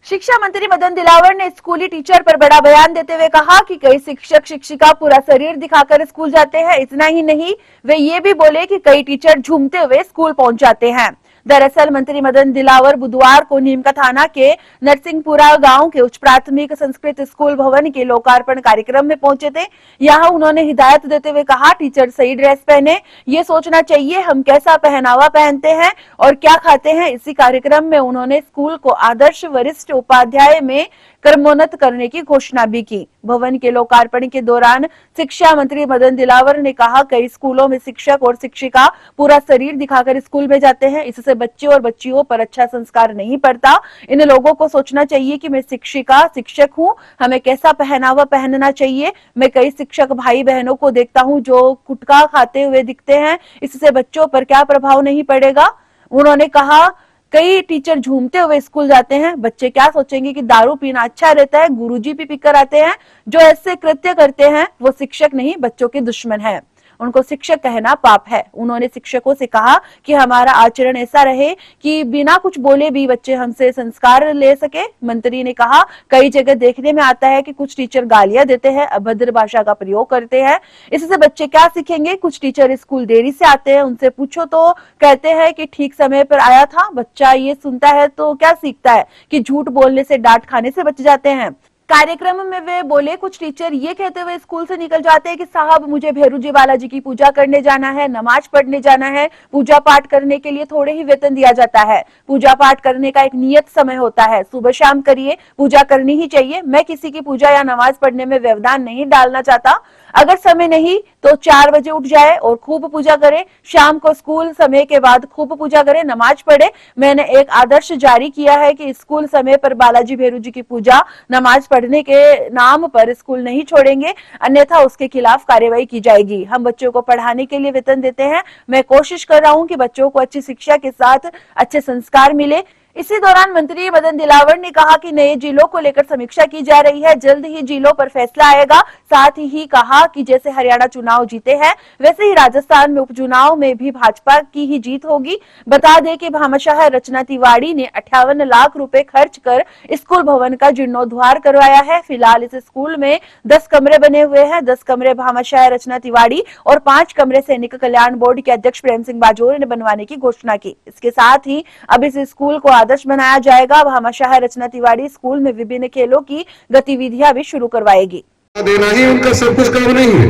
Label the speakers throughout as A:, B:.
A: शिक्षा मंत्री मदन दिलावर ने स्कूली टीचर पर बड़ा बयान देते हुए कहा कि कई शिक्षक शिक्षिका पूरा शरीर दिखाकर स्कूल जाते हैं। इतना ही नहीं, वे ये भी बोले कि कई टीचर झूमते हुए स्कूल पहुंच जाते हैं। दरअसल मंत्री मदन दिलावर बुधवार को नीमका थाना के नरसिंहपुरा गांव के उच्च प्राथमिक संस्कृत स्कूल भवन के लोकार्पण कार्यक्रम में पहुंचे थे। यहां उन्होंने हिदायत देते हुए कहा, टीचर सही ड्रेस पहने, ये सोचना चाहिए हम कैसा पहनावा पहनते हैं और क्या खाते हैं। इसी कार्यक्रम में उन्होंने स्कूल को आदर्श वरिष्ठ उपाध्याय में क्रमोन्नत करने की घोषणा भी की। भवन के लोकार्पण के दौरान शिक्षा मंत्री मदन दिलावर ने कहा, कई स्कूलों में शिक्षक और शिक्षिका पूरा शरीर दिखाकर स्कूल में जाते हैं। इससे बच्चे और बच्चियों पर अच्छा संस्कार नहीं पड़ता। इन लोगों को सोचना चाहिए कि मैं शिक्षिका शिक्षक हूँ, हमें कैसा पहनावा पहनना चाहिए। मैं कई शिक्षक भाई बहनों को देखता हूँ जो गुटखा खाते हुए दिखते हैं, इससे बच्चों पर क्या प्रभाव नहीं पड़ेगा। उन्होंने कहा, कई टीचर झूमते हुए स्कूल जाते हैं, बच्चे क्या सोचेंगे कि दारू पीना अच्छा रहता है, गुरुजी भी पीकर आते हैं। जो ऐसे कृत्य करते हैं वो शिक्षक नहीं बच्चों के दुश्मन है, उनको शिक्षक कहना पाप है। उन्होंने शिक्षकों से कहा कि हमारा आचरण ऐसा रहे कि बिना कुछ बोले भी बच्चे हमसे संस्कार ले सके। मंत्री ने कहा, कई जगह देखने में आता है कि कुछ टीचर गालियां देते हैं, अभद्र भाषा का प्रयोग करते हैं। इससे बच्चे क्या सीखेंगे। कुछ टीचर स्कूल देरी से आते हैं, उनसे पूछो तो कहते हैं कि ठीक समय पर आया था। बच्चा ये सुनता है तो क्या सीखता है कि झूठ बोलने से डांट खाने से बच जाते हैं। कार्यक्रम में वे बोले, कुछ टीचर ये कहते हुए स्कूल से निकल जाते हैं कि साहब मुझे भैरू जी बालाजी की पूजा करने जाना है, नमाज पढ़ने जाना है। पूजा पाठ करने के लिए थोड़े ही वेतन दिया जाता है। पूजा पाठ करने का एक नियत समय होता है, सुबह शाम करिए, पूजा करनी ही चाहिए। मैं किसी की पूजा या नमाज पढ़ने में व्यवधान नहीं डालना चाहता। अगर समय नहीं तो 4 बजे उठ जाए और खूब पूजा करे, शाम को स्कूल समय के बाद खूब पूजा करे, नमाज पढ़े। मैंने एक आदर्श जारी किया है कि स्कूल समय पर बालाजी भैरू जी की पूजा नमाज पढ़ने के नाम पर स्कूल नहीं छोड़ेंगे, अन्यथा उसके खिलाफ कार्रवाई की जाएगी। हम बच्चों को पढ़ाने के लिए वेतन देते हैं। मैं कोशिश कर रहा हूं कि बच्चों को अच्छी शिक्षा के साथ अच्छे संस्कार मिले। इसी दौरान मंत्री मदन दिलावर ने कहा कि नए जिलों को लेकर समीक्षा की जा रही है, जल्द ही जिलों पर फैसला आएगा। साथ ही कहा कि जैसे हरियाणा चुनाव जीते हैं वैसे ही राजस्थान में उपचुनाव में भी भाजपा की ही जीत होगी। बता दें कि भामाशाह रचना तिवाड़ी ने 58 लाख रुपए खर्च कर स्कूल भवन का जीर्णोद्धार करवाया है। फिलहाल इस स्कूल में 10 कमरे बने हुए हैं। 10 कमरे भामाशाह रचना तिवाड़ी और 5 कमरे सैनिक कल्याण बोर्ड के अध्यक्ष प्रेम सिंह बाजोर ने बनवाने की घोषणा की। इसके साथ ही अब इस स्कूल को आदर्श बनाया जाएगा। भामाशाह रचना तिवाड़ी स्कूल में विभिन्न खेलों की गतिविधियां भी शुरू करवाएगी।
B: देना ही उनका सब कुछ काम नहीं है।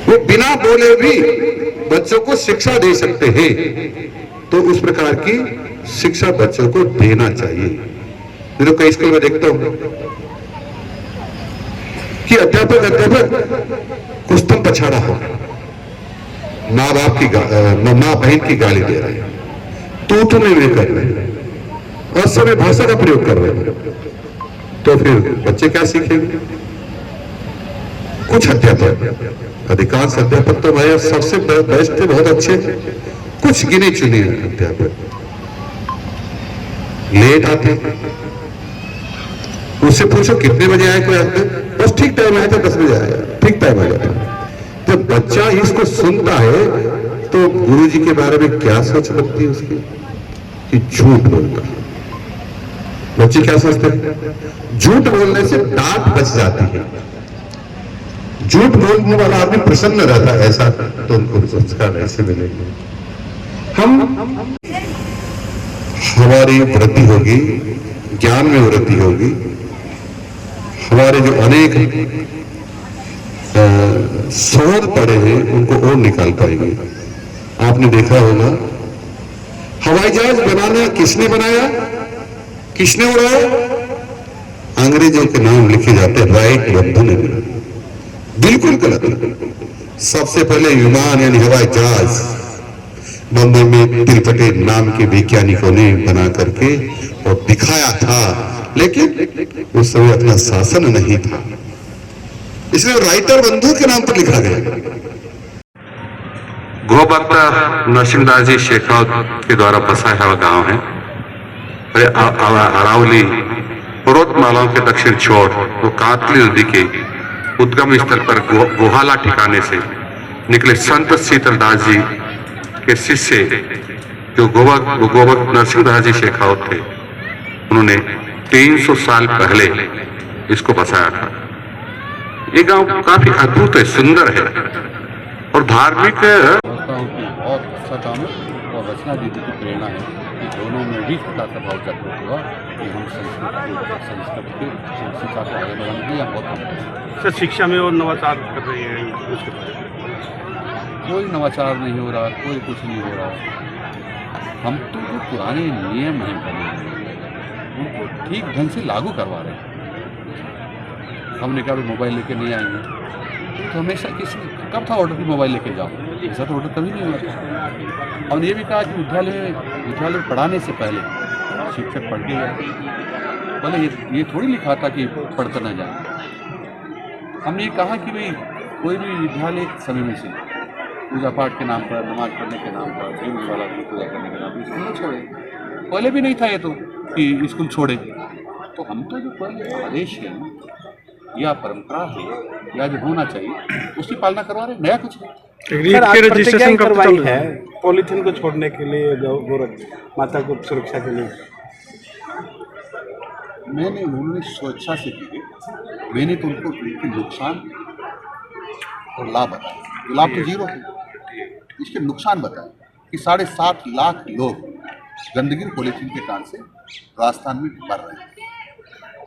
B: वो बिना बोले भी बच्चों को शिक्षा दे सकते हैं, तो उस प्रकार की शिक्षा बच्चों को देना चाहिए। मैं तो कई स्कूल में देखता हूं कि अध्यापक कुछ तो पछाड़ा हो, माँ बाप की माँ बहन की गाली दे रहे हैं, तू नहीं कर रहे हैं और समय भाषा का प्रयोग कर रहे हैं, तो फिर बच्चे क्या सीखेंगे। कुछ अध्यापक, अधिकांश अध्यापक तो भाई सबसे बेस्ट थे, बहुत अच्छे, कुछ गिने चुने अध्यापक लेट आते। उससे पूछो कितने बजे आए, कोई आते बस ठीक टाइम आया था, 10 बजे आया, ठीक टाइम आ जाता। जब बच्चा इसको सुनता है तो गुरुजी के बारे में क्या सोच लगती है उसकी कि झूठ बोलता है। बच्चे क्या सोचते हैं, झूठ बोलने से डांट बच जाती है, झूठ बोलने वाला आदमी प्रसन्न रहता है, ऐसा तो उनको संस्कार ऐसे मिलेंगे। हमारी वृद्धि होगी, ज्ञान में वृद्धि होगी, हमारे जो अनेक शोध पड़े हैं उनको और निकाल पाएंगे। आपने देखा होगा हवाई जहाज बनाना किसने बनाया, किसने उड़ाया, अंग्रेजों के नाम लिखे जाते हैं, राइट बंधु ने बनाया। बिल्कुल गलत। सबसे पहले विमान यानी हवाई जहाज बम्बई में तिलपटे नाम के वैज्ञानिकों ने बना करके और दिखाया था, लेकिन उस समय अपना शासन नहीं था, इसलिए राइटर बंधु के नाम पर लिखा गया।
C: गोभक्त नरसिंहदास जी शेखावत के द्वारा बसाया हुआ गांव है। अरावली पर्वतमालाओं के दक्षिण छोर वो कातली नदी के उद्गम स्थल पर गोहाला ठिकाने से निकले संत शीतलदास जी के शिष्य जो गोभक्त नरसिंहदास जी शेखावत थे, उन्होंने 300 साल पहले इसको बसाया था। ये गांव काफी अद्भुत है, सुंदर है और धार्मिक
D: समझता हूँ कि बहुत अच्छा काम है और रचना दीदी की प्रेरणा है कि दोनों में भी छोटा सा भाव जागृत हुआ कि हम संस्कृत के शिक्षा को आगे बढ़ाने के लिए बहुत काम करें।
E: सर शिक्षा में और नवाचार कर रहे हैं उसके बारे में
D: कोई नवाचार नहीं हो रहा, कोई कुछ नहीं हो रहा। हम तो जो पुराने नियम हैं बने उनको ठीक ढंग से लागू करवा रहे हैं। हमने कहा मोबाइल लेके नहीं आएंगे तो हमेशा किसने कब था ऑर्डर कि मोबाइल लेके जाओ, ऐसा तो ऑर्डर कभी नहीं हुआ था। हमने ये भी कहा कि विद्यालय पढ़ाने से पहले शिक्षक पढ़ के जाए, भले ये थोड़ी लिखा था कि पढ़कर न जाए। हमने ये कहा कि भाई कोई भी विद्यालय समय में से पूजा पाठ के नाम पर, नमाज पढ़ने के नाम पर, देव वाला की पूजा करने के नाम पर स्कूल न छोड़े। पहले भी नहीं था ये तो कि स्कूल छोड़े। तो हम तो जो पहले आदेश है या परंपरा है या जो होना चाहिए उसकी पालना करवा रहे, नया कुछ नहीं।
E: सर, आज
F: रजिस्ट्रेशन करवाई है पॉलीथीन को छोड़ने के लिए, गौ माता को सुरक्षा के लिए।
D: उन्होंने स्वेच्छा से की है, मैंने तो उनको उनके नुकसान और लाभ बताया। लाभ तो जीरो है, इसके नुकसान बताए कि 7.5 लाख लोग गंदगी और पॉलीथीन के कारण से राजस्थान में मर रहे हैं।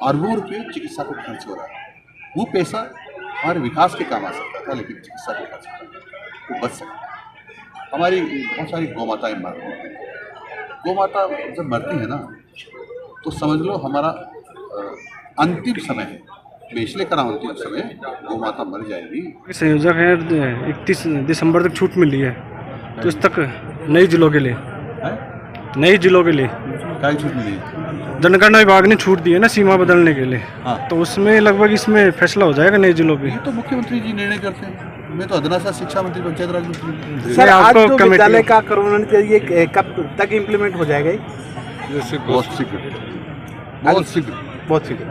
D: अरबों रुपये चिकित्सा पर खर्च हो रहा है। वो पैसा हमारे विकास के काम आ सकता था, लेकिन चिकित्सा के खर्च वो बच सकता। हमारी बहुत सारी गौ माताएँ मर रही हैं। गौ माता जब मरती है ना तो समझ लो हमारा अंतिम समय है। मैं इसलिए करा अंतिम समय, गौ माता मर जाएगी।
E: संयोजक है 31 दिसंबर तक छूट मिली है तो इस तक नई जिलों के लिए नई जिलों के लिए
D: क्या छूट मिली है?
E: जनगणना विभाग ने छूट दी है ना सीमा बदलने के लिए।
D: हाँ।
E: तो उसमें लगभग इसमें फैसला हो जाएगा नई जिलों पे।
D: ये तो मुख्यमंत्री जी निर्णय करते हैं। मैं तो अदना सा शिक्षा मंत्री, पंचायत राज मंत्री।
F: सर आज
E: आपको
F: जो
E: कमेटी-
F: विद्यालय का करोना चाहिए कब तक इम्प्लीमेंट हो जाएगा?
D: बहुत शीघ्र, बहुत शीघ्र,
F: बहुत शीघ्र।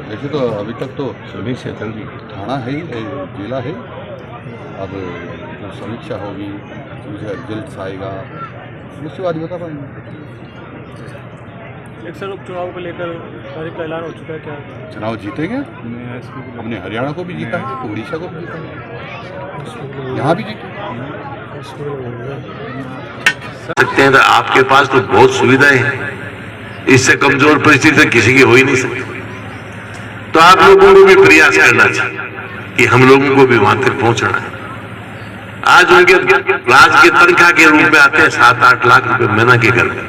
D: देखिए तो अभी तक तो सभी क्षेत्र थाना है, जिला है। अब जो समीक्षा होगी, मुझे रिजल्ट आएगा, उसके बाद बता पाएंगे।
E: सर उपचुनाव को लेकर तारीख का ऐलान हो चुका है क्या?
D: चुनाव जीतेंगे। हमने हरियाणा को भी जीता है, तो उड़ीसा को भी जीता है, यहाँ भी जीते।
G: सकते हैं तो आपके पास तो बहुत सुविधाएं हैं, इससे कमजोर परिस्थिति किसी की हो ही नहीं सकती। तो आप लोगों को भी प्रयास करना चाहिए कि हम लोगों को भी वहां तक पहुंचना है। आज उनके राज के तनख्वाह के रूप में आते हैं 7-8 लाख रुपए महीना के करके।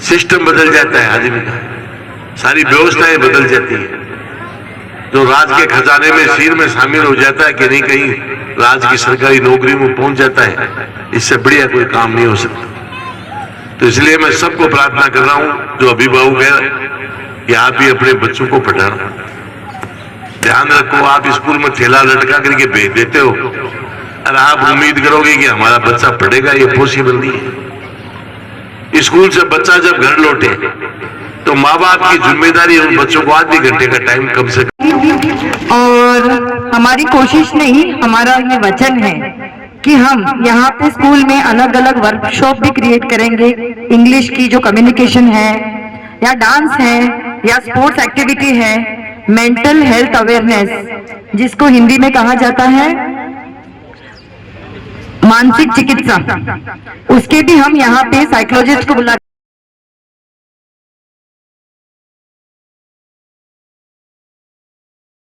G: सिस्टम बदल जाता है आदमी का, सारी व्यवस्थाएं बदल जाती है। जो राज के खजाने में सिर में शामिल हो जाता है कि नहीं, कहीं राज की सरकारी नौकरी में पहुंच जाता है, इससे बढ़िया कोई काम नहीं हो सकता। तो इसलिए मैं सबको प्रार्थना कर रहा हूं जो अभिभावक है कि आप भी अपने बच्चों को पढ़ाना। ध्यान रखो, आप स्कूल में थैला लटका करके भेज देते हो और आप उम्मीद करोगे कि हमारा बच्चा पढ़ेगा, ये पॉसिबल नहीं है। स्कूल से बच्चा जब घर लौटे तो माँ बाप की जिम्मेदारी उन बच्चों को आधे घंटे का टाइम कम से कम।
H: और हमारी कोशिश नहीं, हमारा ये वचन है कि हम यहाँ पे स्कूल में अलग अलग वर्कशॉप भी क्रिएट करेंगे। इंग्लिश की जो कम्युनिकेशन है या डांस है या स्पोर्ट्स एक्टिविटी है, मेंटल हेल्थ अवेयरनेस जिसको हिंदी में कहा जाता है मानसिक चिकित्सा, उसके भी हम यहाँ पे साइकोलॉजिस्ट को बुला